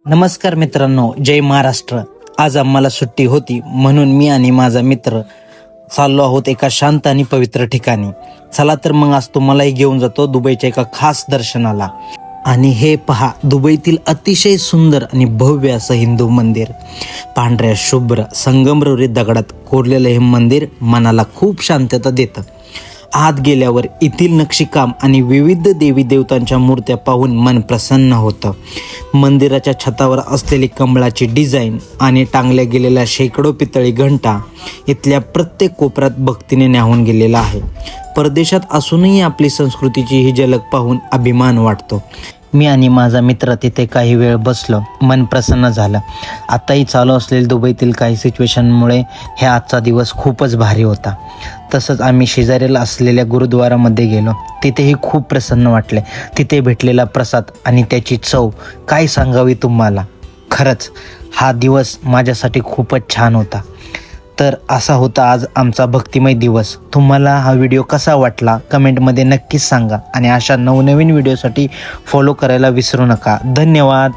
नमस्कार मित्रांनो, जय महाराष्ट्र. आज आम्हाला सुट्टी होती म्हणून मी आणि माझा मित्र चाललो आहोत एका शांत आणि पवित्र ठिकाणी. चला तर मग आज तुम्हालाही घेऊन जातो दुबईच्या एका खास दर्शनाला. आणि हे पहा, दुबईतील अतिशय सुंदर आणि भव्य असं हिंदू मंदिर. पांढऱ्या शुभ्र संगमरवरी दगडात कोरलेलं हे मंदिर मनाला खूप शांतता देतं. आत गेल्यावर येथील नक्षीकाम आणि विविध देवी देवतांच्या मूर्त्या पाहून मन प्रसन्न होतं. मंदिराच्या छतावर असलेली कमळाची डिझाईन आणि टांगल्या गेलेल्या शेकडो पितळी घंटा इथल्या प्रत्येक कोपऱ्यात भक्तीने न्याहून गेलेला आहे. परदेशात असूनही आपली संस्कृतीची ही झलक पाहून अभिमान वाटतो. मी आणि माझा मित्र तिथे काही वेळ बसलो. मन प्रसन्न झालं. आताही चालू असलेल्या दुबईतील काही सिच्युएशनमुळे हे आजचा दिवस खूपच भारी होता. तसंच आम्ही शेजारीला असलेल्या गुरुद्वारामध्ये गेलो. तिथेही खूप प्रसन्न वाटले. तिथे भेटलेला प्रसाद आणि त्याची चव काय सांगावी तुम्हाला. खरंच हा दिवस माझ्यासाठी खूपच छान होता. तर असा होता आज आमचा भक्तिमय दिवस. तुम्हाला हा व्हिडिओ कसा वाटला कमेंटमध्ये नक्कीच सांगा आणि अशा नवनवीन व्हिडिओसाठी फॉलो करायला विसरू नका. धन्यवाद.